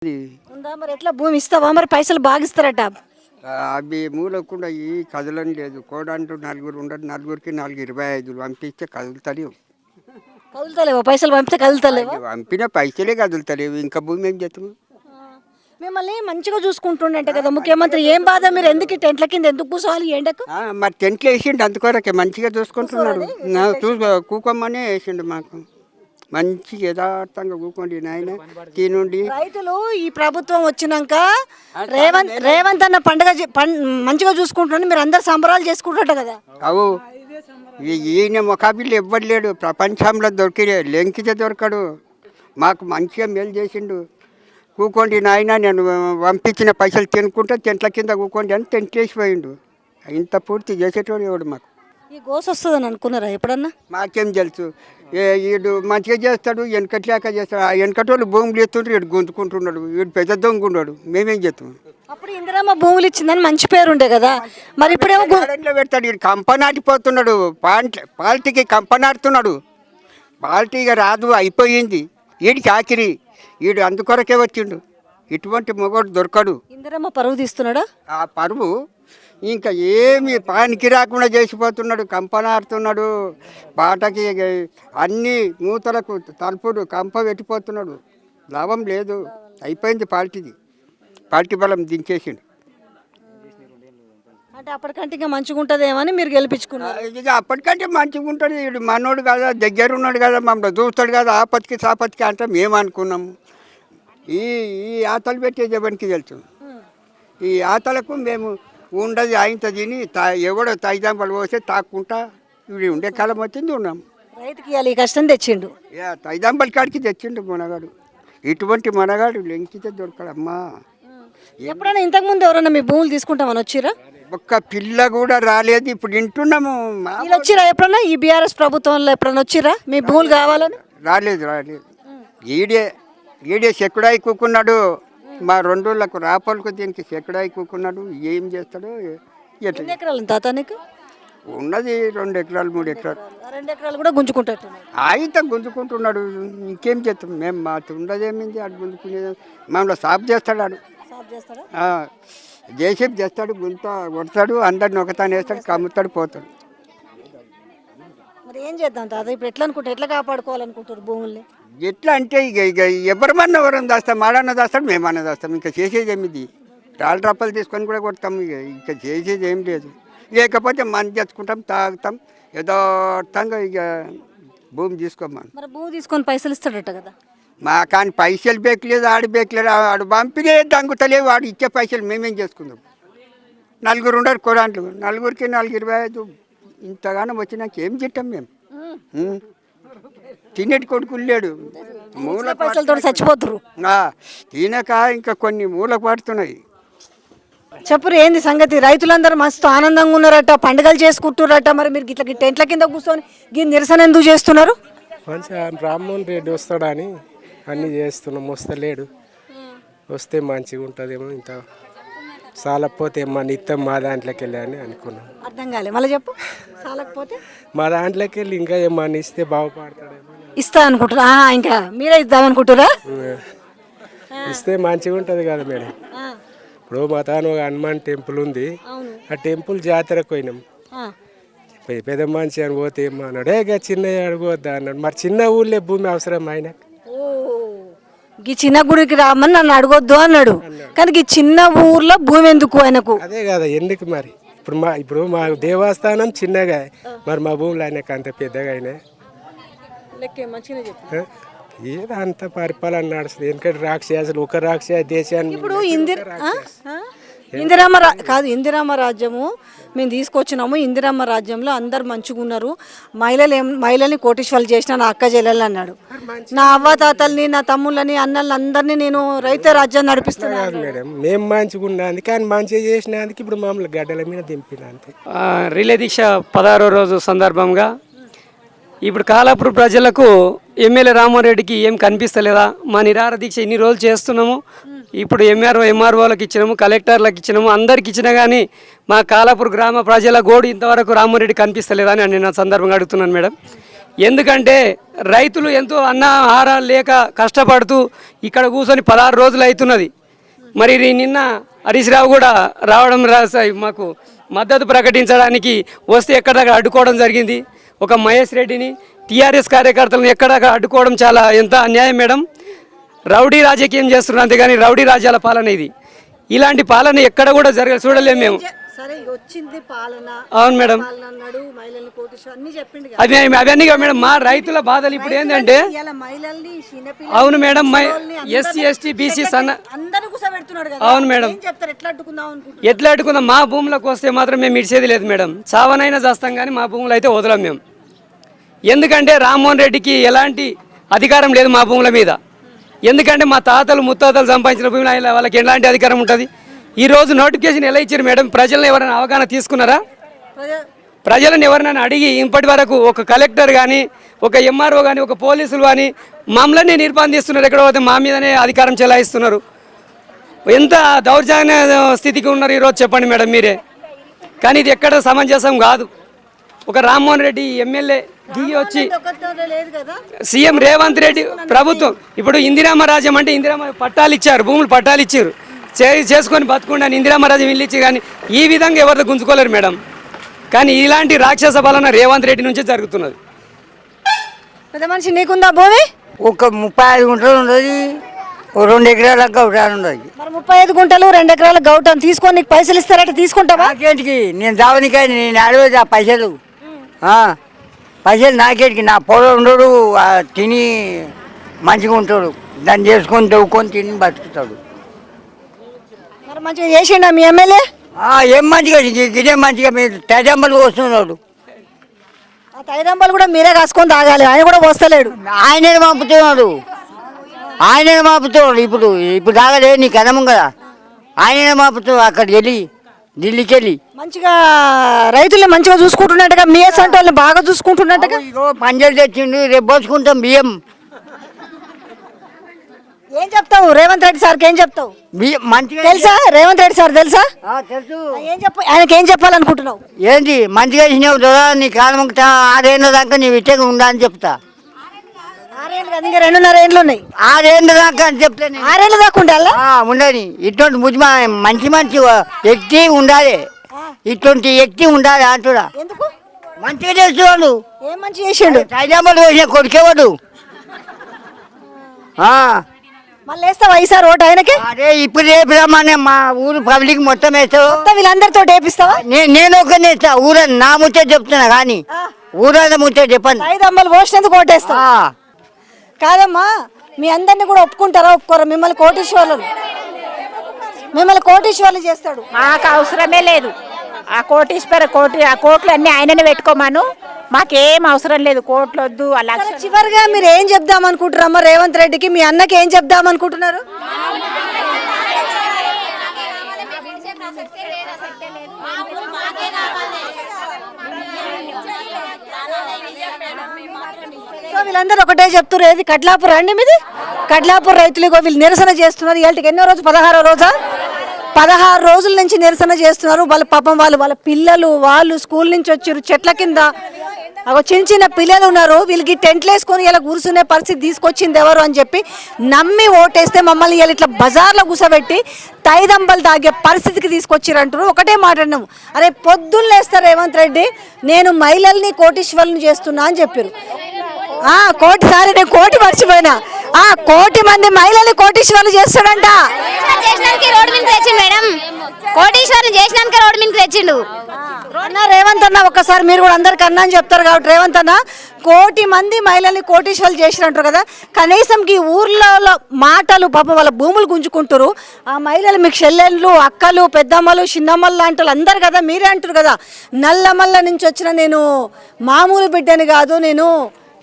అది ఉందా మరి ఎట్లా భూమి ఇస్తావా మరి పైసలు బాగా ఇస్తారట అవి మూలకుండా ఈ కదలని లేదు కోడంటూ నలుగురు ఉండదు నలుగురికి 425 పంపిస్తే కదులుతలేవు కదులుతలేవా పైసలు పంపితే కదులుతలేవా పంపిన పైసలే కదులుతలేవు ఇంకా భూమి ఏం చేస్తాము మిమ్మల్ని మంచిగా చూసుకుంటుండంట కదా ముఖ్యమంత్రి ఏం బాధ మీరు ఎందుకు ఈ టెంట్ల కింద ఎందుకు కూర్చోవాలి ఈ ఎండకు మరి టెంట్లు వేసిండు అందుకొరకే మంచిగా చూసుకుంటున్నాడు కూకోమనే వేసిండు మాకు మంచి యథార్థంగా కూకోండి నాయన తినుండి రైతులు ఈ ప్రభుత్వం వచ్చినాక రేవంత్ అన్న మంచిగా చూసుకుంటున్నాడు మీరు అందరు సంబరాలు చేసుకుంటారట కదా అవు ఈయన ముఖాబిల్లు ఇవ్వలేడు ప్రపంచంలో దొరికిడే లెంకితే దొరకడు మాకు మంచిగా మేలు చేసిండు కూకోండి నాయన నేను పంపించిన పైసలు తినుకుంటే టెంట్ల కింద కూకోండి అని టెంట్లు వేసిపోయిండు ఇంత పూర్తి చేసేటోడు ఎవడు మాకు ఈ గోస వస్తుందని అనుకున్నారా ఎప్పుడన్నా మాకేం తెలుసు వీడు మంచిగా చేస్తాడు వెనకట్లాక చేస్తాడు ఆ వెనకటోళ్ళు భూములు ఎత్తుండ్రు వీడు గుంజుకుంటున్నాడు వీడు పెద్ద దొంగ మేమేం చేస్తాం అప్పుడు ఇందిరమ్మ భూములు ఇచ్చిందని మంచి పేరు ఉండే కదా మరి ఇప్పుడేమో పెడతాడు వీడు కంపనాటిపోతున్నాడు పార్టీకి కంపనాడుతున్నాడు పార్టీగా రాదు అయిపోయింది వీడికి ఆఖరి వీడు అందుకొరకే వచ్చిండు ఇటువంటి మొగోడు దొరకడు ఇందిరమ్మ పరువు తీస్తున్నాడా ఆ పరువు ఇంకా ఏమి పానికి రాకుండా చేసిపోతున్నాడు కంపనాడుతున్నాడు పాటకి అన్ని మూతలకు తలుపుడు కంప పెట్టిపోతున్నాడు లాభం లేదు అయిపోయింది పార్టీ బలం దించేసిండు అంటే అప్పటికంటే ఇంకా మంచిగా ఉంటుందేమని మీరు గెలిపించుకున్నారు ఇక అప్పటికంటే మంచిగా ఉంటుంది వీడు మనోడు కదా దగ్గర ఉన్నాడు కదా మమ్మల్ని చూస్తాడు కదా ఆపత్తికి సాపత్తికి అంటే మేము అనుకున్నాము ఈ ఆతలు పెట్టే జవానికి తెలుసు ఈ ఆతలకు మేము ఉండదు ఆయన తిని ఎవడో తైదాంబలు పోస్తే తాక్కుంటా ఇవి ఉండే కాలం వచ్చింది ఉన్నాం రైతుకి ఈ కష్టం తెచ్చిండు తైదాంబలి కాడికి తెచ్చిండు మనగాడు ఇటువంటి మనగాడు లెంకితే దొరకడమ్మా ఎప్పుడైనా ఇంతకుముందు ఎవరైనా మీ భూములు తీసుకుంటామని వచ్చిరా ఒక్క పిల్ల కూడా రాలేదు ఇప్పుడు వింటున్నాము వీళ్ళు వచ్చిరా ఎప్పుడన్నా ఈ బీఆర్ఎస్ ప్రభుత్వంలో ఎప్పుడన్నా వచ్చిరా మీ భూములు కావాలని రాలేదు ఈడే సెక్కుడాయి కూకున్నాడు మా 2 రోజులకు రాపలకు దీనికి సెక్కుడాయి కూకున్నాడు ఏం చేస్తాడో ఎన్ని ఎకరాలు తాత నీకు ఉన్నది 2 ఎకరాలు 3 ఎకరాలు 2 ఎకరాలు కూడా గుంజుకుంటాడు అయితే గుంజుకుంటున్నాడు ఇంకేం చేస్తాం మేము మా ఉండదేమింది అటు గుంజుకునేది మమ్మల్ని సాఫ్ చేస్తాడు ఆడు జేసీబీ చేస్తాడు కొడతాడు అందరిని ఒకతాను వేస్తాడు కమ్ముతాడు పోతాడు మరి ఏం చేద్దాం తాత ఇప్పుడు ఎట్లా కాపాడుకోవాలనుకుంటారు భూముల్ని ఎట్లా అంటే ఇక ఎవరమన్నా ఎవరైనా దాస్తాం మాడన్నా దాస్తాడు మేమన్నా దాస్తాం ఇంకా చేసేది ఏమిది రాళ్ళు రప్పలు తీసుకొని కూడా కొడతాం ఇక చేసేది ఏం లేదు లేకపోతే మనం తెచ్చుకుంటాం తాగుతాం యథార్థంగా ఇక భూమి తీసుకోమని మరి భూమి తీసుకొని పైసలు ఇస్తాడట కదా మా కానీ పైసలు బేకలేదు బేకలేదు ఆడు పంపినే దంగుతలేవు వాడు ఇచ్చే పైసలు మేమేం చేసుకుందాం 4 ఉండరు కొడాంట్లు 4కి 425 ఇంతగానో వచ్చినాక ఏం తింటాం మేము తినేటి కొడుకులు లేడు మూల పైసలతో చచ్చిపోతురు తినక ఇంకా కొన్ని మూల పడుతున్నాయి చెప్పురు ఏంది సంగతి రైతులందరూ మస్తు ఆనందంగా ఉన్నారట పండుగలు చేసుకుంటున్నారట మరి మీరు ఇట్లా టెంట్ల కింద కూర్చొని నిరసన ఎందుకు చేస్తున్నారు మంచిగా రామ్మోహన్ రెడ్డి వస్తాడని అన్నీ చేస్తున్నాం వస్తలేడు వస్తే మంచిగా ఉంటుందేమో ఇంత సాలకపోతే మన ఇత్తం మా దాంట్లోకి వెళ్ళి అని అనుకున్నాం అర్థం కాలే మళ్ళీ చెప్పు సాలకపోతే మా దాంట్లోకి వెళ్ళి ఇంకా ఏమన్నా ఇస్తే బాగుపడతాడేమో ఇస్తా అనుకుంటారా ఇంకా మీరే ఇద్దామనుకుంటారా ఇస్తే మంచిగా ఉంటుంది కదా మేడం ఇప్పుడు మా తాను ఒక హనుమాన్ టెంపుల్ ఉంది ఆ టెంపుల్ జాతరకు పోయినాం పెద్ద మనిషి అని పోతే ఏమో అన్నాడు ఇక చిన్న అడుగువద్దా అన్నాడు మరి చిన్న ఊళ్ళో భూమి అవసరం ఆయన ఈ చిన్న గుడికి రామని నన్ను అడగొద్దు అన్నాడు కానీ ఈ చిన్న ఊర్లో భూమి ఎందుకు ఆయనకు అదే కదా ఎందుకు మరి ఇప్పుడు మా దేవస్థానం చిన్నగా మరి మా భూములు ఆయనకు అంత పెద్దగా అయినా ఏదో అంత పరిపాలన నడుస్తుంది ఎందుకంటే రాక్షసులు ఒక రాక్షస దేశాన్ని ఇప్పుడు ఇందిరమ్మ రాజ్యము మేము తీసుకొచ్చినాము ఇందిరమ్మ రాజ్యంలో అందరు మంచిగా ఉన్నారు మహిళల్ని కోటీశ్వరులు చేసిన నా అక్క చెల్లెలు అన్నాడు నా అవ్వ తాతల్ని నా తమ్ముళ్ళని అన్నల్ని అందరినీ నేను రైతు రాజ్యాన్ని నడిపిస్తున్నాను మేడం మేము మంచిగా ఉన్నది కానీ మంచిగా చేసినందుకు ఇప్పుడు మామూలు గడ్డల మీద దింపిన అంతే రిలే దీక్ష 16వ రోజు సందర్భంగా ఇప్పుడు కాలాపూర్ ప్రజలకు ఎమ్మెల్యే రామారెడ్డికి ఏం కనిపిస్తలేదా మా నిరాహార దీక్ష ఇన్ని రోజులు చేస్తున్నాము ఇప్పుడు ఎంఆర్ఓలకు ఇచ్చినాము కలెక్టర్లకు ఇచ్చినాము అందరికి ఇచ్చినా కానీ మా కాలాపూర్ గ్రామ ప్రజల గోడు ఇంతవరకు రామారెడ్డి కనిపిస్తలేదా అని నేను సందర్భంగా అడుగుతున్నాను మేడం ఎందుకంటే రైతులు ఎంతో అన్న ఆహారాలు లేక కష్టపడుతూ ఇక్కడ కూర్చొని 16 రోజులు అవుతున్నది. మరి నిన్న హరీష్ రావు కూడా రావడం మాకు మద్దతు ప్రకటించడానికి వస్తే ఎక్కడక్కడ అడ్డుకోవడం జరిగింది. ఒక మహేష్ రెడ్డిని టీఆర్ఎస్ కార్యకర్తలను ఎక్కడక్కడ అడ్డుకోవడం చాలా ఎంత అన్యాయం మేడం. రౌడీ రాజకీయం చేస్తున్నారు అంతేగాని రౌడీ రాజ్యాల పాలన ఇది. ఇలాంటి పాలన ఎక్కడ కూడా చూడలేము మేము. సరే వచ్చింది పాలన, అవును మేడం, పాలన అన్నాడు, మహిళల్ని కోటీశ్వరులు అన్ని చెప్పిండు కదా. అవన్నీ మేడం మా రైతుల బాధలు ఇప్పుడు ఏంటంటే ఇలా మహిళల్ని అవును మేడం ఎస్సీ ఎస్టీ బీసీ సన్న అందరూ కూర్చోబెడుతున్నాడు కదా. అవును మేడం, ఏం చెప్తారు, ఎట్లా అడ్డుకుందాం అనుకుంటున్నారు? ఎట్లా అడ్డుకుందాం? మా భూములకు వస్తే మాత్రం మేము ఇడిచేది లేదు మేడం. చావనైనా చేస్తాం కానీ మా భూములు అయితే వదలం మేము. ఎందుకంటే రామ్మోహన్ రెడ్డికి ఎలాంటి అధికారం లేదు మా భూముల మీద. ఎందుకంటే మా తాతలు ముత్తాతలు సంపాదించిన భూములు వాళ్ళకి ఎలాంటి అధికారం ఉంటుంది? ఈరోజు నోటిఫికేషన్ ఎలా ఇచ్చారు మేడం? ప్రజలను ఎవరైనా అవగాహన తీసుకున్నారా? ప్రజలను ఎవరినైనా అడిగి ఇప్పటి వరకు ఒక కలెక్టర్ కానీ ఒక ఎంఆర్ఓ కానీ ఒక పోలీసులు కానీ మమ్మల్ని నిర్బంధిస్తున్నారు. ఎక్కడ పోతే మా మీదనే అధికారం చెలాయిస్తున్నారు. ఎంత దౌర్జన్య స్థితికి ఉన్నారు ఈరోజు చెప్పండి మేడం మీరే. కానీ ఇది ఎక్కడ సమంజసం కాదు. ఒక రామ్మోహన్ రెడ్డి ఎమ్మెల్యే దిగి వచ్చి సీఎం రేవంత్ రెడ్డి ప్రభుత్వం ఇప్పుడు ఇందిరామ రాజ్యం అంటే ఇందిరామ పట్టాలు ఇచ్చారు, భూములు పట్టాలు ఇచ్చారు, చేసుకొని బతుకుండా ఇందిరామ రాజ్యం ఇల్లు ఇచ్చి కానీ ఈ విధంగా ఎవరితో గుంజుకోలేరు మేడం. కానీ ఇలాంటి రాక్షస పాలన రేవంత్ రెడ్డి నుంచే జరుగుతున్నది. పెద్ద మనిషి నీకుందా భూమి? ఒక 35 గుంటలు ఉండదు, 2 ఎకరాల గౌటాలు ఉండదు. మరి 35 గుంటలు 2 ఎకరాల గౌటం తీసుకొని నీకు పైసలు ఇస్తారట, తీసుకుంటావా? నాకేంటికి, నేను దావనికాయ నేను అడవేది ఆ పైసలు. పైసలు నాకేంటికి, నా పొలం ఉండడు, తిని మంచిగా ఉంటాడు, దాన్ని చేసుకొని దవ్వుకొని తిని బతుకుతాడు. మరి మంచిగా చేసిండా మీ ఎమ్మెల్యే? ఏం మంచిగా ఇదే మంచిగా మీరు తైదంబలు వస్తున్నాడు. ఆ తైదంబలు కూడా మీరే కాసుకొని తాగాలి, ఆయన కూడా వస్తలేడు. ఆయనే పంపుతున్నాడు, ఇప్పుడు తాగలే నీకు అదము కదా. ఆయననే పంపుతున్నాడు అక్కడికి వెళ్ళి, ఢిల్లీకి వెళ్ళి. మంచిగా రైతుల్ని మంచిగా చూసుకుంటున్నట్టుగా, మీ అంటే వాళ్ళని బాగా చూసుకుంటున్నట్టుగా. ఇగో పంజలు తెచ్చిండు, రేపు పోసుకుంటాం బియ్యం. ఏం చెప్తావు రేవంత్ రెడ్డి సార్కి? ఏం చెప్తావు? మంచిగా తెలుసా రేవంత్ రెడ్డి సార్? తెలుసా? తెలుసు. ఏం చెప్పు, ఆయనకి ఏం చెప్పాలనుకుంటున్నావు? ఏంటి మంచిగా ఇచ్చినావు కదా, నీ కాలం 6 ఏళ్ళ దాకా నీ విట్టగా ఉందా అని చెప్తా. 6 ఏళ్ళు కాదు, ఇంకా 2.5 ఏళ్ళు ఉన్నాయి. 6 ఏళ్ళ దాకా అని చెప్తాను. 6 ఏళ్ళ దాకా ఉండాలా? ఉండని. ఇటువంటి మంచి వ్యక్తి ఉండాలి, ఇటువంటి వ్యక్తి ఉండాలి అంటుడా. ఎందుకు? మంచిగా చేస్తున్నాడు. ఏం మంచి చేసిండు? సైదాబాద్ వేసిన కొడుకేవాడు. మళ్ళీ వేస్తావా ఈసారి ఓటు ఆయనకి? అదే ఇప్పుడు రేపు రమ్మనే మా ఊరు పబ్లిక్ మొత్తం వేస్తావు. వీళ్ళందరితో వేపిస్తావా? నేను ఒకరిని వేస్తా. ఊరని నా ముచ్చట చెప్తున్నా కానీ ఊరన్న ముచ్చట చెప్పండి. 5 అమ్మలు పోసినందుకు ఓటేస్తా. కాదమ్మా, మీ అందరినీ కూడా ఒప్పుకుంటారా ఒప్పుకోరా? మిమ్మల్ని కోటీశ్వర్లు చేస్తాడు. మాకు అవసరమే లేదు. ఆ కోట్లు అన్ని ఆయననే పెట్టుకోమాను, మాకేం అవసరం లేదు. కోట్లు వద్దు. అలా చివరిగా మీరు ఏం చెప్దాం అనుకుంటున్నారమ్మా రేవంత్ రెడ్డికి? మీ అన్నకి ఏం చెప్దాం అనుకుంటున్నారు? సో వీళ్ళందరూ ఒకటే చెప్తున్నారు. ఏది కడ్లాపూర్ అండి మీది? కడ్లాపూర్ రైతులు వీళ్ళు నిరసన చేస్తున్నారు. వీళ్ళకి ఎన్నో రోజు? 16వ రోజా? 16 రోజుల నుంచి నిరసన చేస్తున్నారు. వాళ్ళ పాపం వాళ్ళ పిల్లలు వాళ్ళు స్కూల్ నుంచి వచ్చారు, చెట్ల కింద చిన్న పిల్లలు ఉన్నారు. వీళ్ళకి టెంట్లు వేసుకొని ఇలా కూర్చునే పరిస్థితి తీసుకొచ్చింది ఎవరు అని చెప్పి నమ్మి ఓటేస్తే మమ్మల్ని ఇలా ఇట్లా బజార్లో కూర్చోబెట్టి తైదంబలు తాగే పరిస్థితికి తీసుకొచ్చిరంటారు. ఒకటే మాట్లాడినాము, అరే పొద్దున్న లేస్తారు రేవంత్ రెడ్డి, నేను మహిళల్ని కోటీశ్వరులను చేస్తున్నా అని చెప్పారు. నేను కోటి మర్చిపోయినా. 1 కోటి మంది మహిళల్ని కోటీశ్వరులు చేస్తాడంట. కోటీశ్వరులు చేసినాక రోడ్డు మీదకి తెచ్చిండు అన్న రేవంత్ అన్న. ఒక్కసారి మీరు కూడా అందరికి అన్న అని చెప్తారు కాబట్టి రేవంత్ అన్న, 1 కోటి మంది మహిళల్ని కోటీశ్వరులు చేసినట్టు కదా, కనీసం ఈ ఊర్లో మాటలు పాపం వాళ్ళ భూములు గుంజుకుంటారు. ఆ మహిళలు మీకు చెల్లెళ్ళు, అక్కలు, పెద్దమ్మలు, చిన్నమ్మలు లాంటి వాళ్ళు అందరు కదా, మీరే అంటారు కదా నల్లమల్ల నుంచి వచ్చిన నేను మామూలు బిడ్డని కాదు, నేను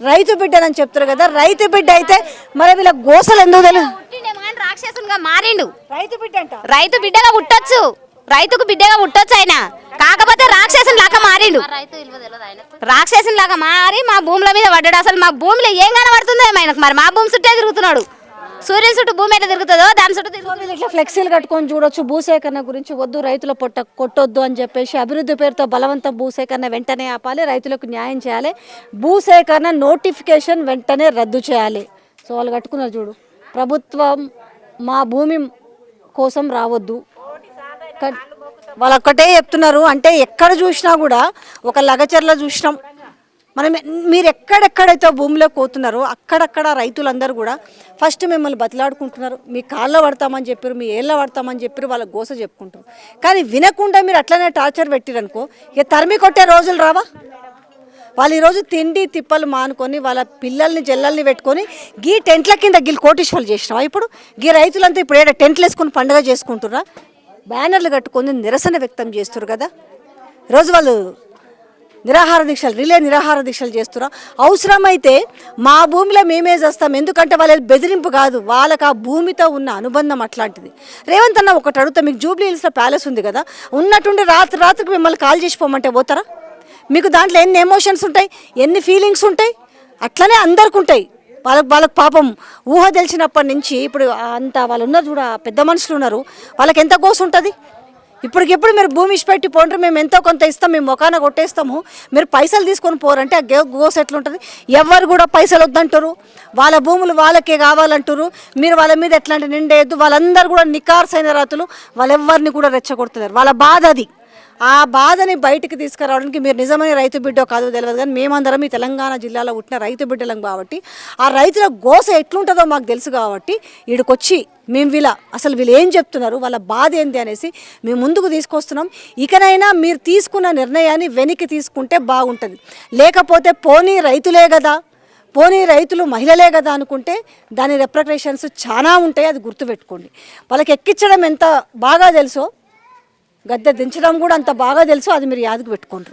రైతు బిడ్డనని చెప్తారు కదా. రైతు బిడ్డ అయితే మరి వీళ్ళ గోసలు ఎందుకు తెలియదు? రాక్షసునిగా మారిండు. రైతు బిడ్డ అంట, రైతు బిడ్డగా పుట్టొచ్చు, రైతుకు బిడ్డగా పుట్టొచ్చు ఆయన. కాకపోతే రాక్షసుని లాగా మారిండు. రాక్షసుని లాగా మారి మా భూముల మీద పడ్డాడు. అసలు మా భూమిలో ఏం కనబడుతుందో ఆయనకు. మరి మా భూమి చుట్టే తిరుగుతున్నాడు. సూర్యుని చుట్టూ భూమి ఎట్లా తిరుగుతుందో దాని చుట్టూ తిరుగుతుంది. వీళ్ళు ఇట్లా ఫ్లెక్సీలు కట్టుకొని చూడొచ్చు, భూసేకరణ గురించి వద్దు, రైతుల పొట్ట కొట్టొద్దు అని చెప్పేసి అభివృద్ధి పేరుతో బలవంతం భూసేకరణ వెంటనే ఆపాలి, రైతులకు న్యాయం చేయాలి, భూసేకరణ నోటిఫికేషన్ వెంటనే రద్దు చేయాలి. సో వాళ్ళు కట్టుకున్నారు చూడు, ప్రభుత్వం మా భూమి కోసం రావద్దు. వాళ్ళు ఒక్కటే చెప్తున్నారు. అంటే ఎక్కడ చూసినా కూడా ఒక లగచర్ల చూసినాం మనం. మీరు ఎక్కడెక్కడైతే భూమిలోకి పోతున్నారో అక్కడక్కడ రైతులందరూ కూడా ఫస్ట్ మిమ్మల్ని బతిలాడుకుంటున్నారు, మీ కాళ్ళ పడతామని చెప్పారు, మీ ఏళ్ళ పడతామని చెప్పారు, వాళ్ళ గోస చెప్పుకుంటారు. కానీ వినకుండా మీరు అట్లనే టార్చర్ పెట్టిరనుకో ఇక తరిమి కొట్టే రోజులు రావా? వాళ్ళు ఈరోజు తిండి తిప్పలు మానుకొని వాళ్ళ పిల్లల్ని జల్లల్ని పెట్టుకొని గీ టెంట్ల కింద గీళ్ళు కోటీశ్వరులు చేసినావా? ఇప్పుడు గీ రైతులంతా ఇప్పుడు ఏడ టెంట్లు వేసుకొని పండుగ చేసుకుంటురా, బ్యానర్లు కట్టుకొని నిరసన వ్యక్తం చేస్తారు కదా. ఈరోజు వాళ్ళు నిరాహార దీక్షలు, రిలే నిరాహార దీక్షలు చేస్తురా. అవసరమైతే మా భూమిలో మేమే చేస్తాం, ఎందుకంటే వాళ్ళ బెదిరింపు కాదు, వాళ్ళకి ఆ భూమితో ఉన్న అనుబంధం అట్లాంటిది. రేవంత్ అన్న ఒకటి అడుగుతా, మీకు జూబ్లీ హిల్స్లో ప్యాలెస్ ఉంది కదా, ఉన్నట్టుండి రాత్రికి మిమ్మల్ని కాల్ చేసిపోమంటే పోతారా? మీకు దాంట్లో ఎన్ని ఎమోషన్స్ ఉంటాయి, ఎన్ని ఫీలింగ్స్ ఉంటాయి, అట్లనే అందరికి ఉంటాయి. వాళ్ళకి పాపం ఊహ తెలిసినప్పటి నుంచి ఇప్పుడు అంత వాళ్ళు ఉన్నారు చూడ, పెద్ద మనుషులు ఉన్నారు, వాళ్ళకి ఎంత గోసు ఉంటుంది. ఇప్పటికిప్పుడు మీరు భూమి ఇచ్చిపెట్టి పోంటారు, మేము ఎంతో కొంత ఇస్తాం, మేము మొఖాన కొట్టేస్తాము, మీరు పైసలు తీసుకొని పోరంటే ఆ గోస ఎట్లుంటుంది? ఎవరు కూడా పైసలు వద్దంటారు, వాళ్ళ భూములు వాళ్ళకే కావాలంటారు. మీరు వాళ్ళ మీద ఎట్లాంటి నిండేయద్దు. వాళ్ళందరూ కూడా నికార్సైన రైతులు, వాళ్ళెవ్వరిని కూడా రెచ్చగొడుతున్నారు. వాళ్ళ బాధ అది. ఆ బాధని బయటికి తీసుకురావడానికి మీరు నిజమైన రైతు బిడ్డో కాదో తెలియదు, కానీ మేమందరం ఈ తెలంగాణ జిల్లాలో పుట్టిన రైతు బిడ్డలం కాబట్టి ఆ రైతుల గోస ఎట్లుంటుందో మాకు తెలుసు కాబట్టి ఈడికొచ్చి మేము వీళ్ళు ఏం చెప్తున్నారు, వాళ్ళ బాధ ఏంది అనేసి మేము ముందుకు తీసుకొస్తున్నాం. ఇకనైనా మీరు తీసుకున్న నిర్ణయాన్ని వెనక్కి తీసుకుంటే బాగుంటుంది. లేకపోతే పోనీ రైతులే కదా, పోనీ రైతులు మహిళలే కదా అనుకుంటే దాని రెప్రకరేషన్స్ చాలా ఉంటాయి, అది గుర్తుపెట్టుకోండి. వాళ్ళకి ఎక్కించడం ఎంత బాగా తెలుసో గద్దె దించడం కూడా అంత బాగా తెలుసు, అది మీరు యాదకు పెట్టుకోండి.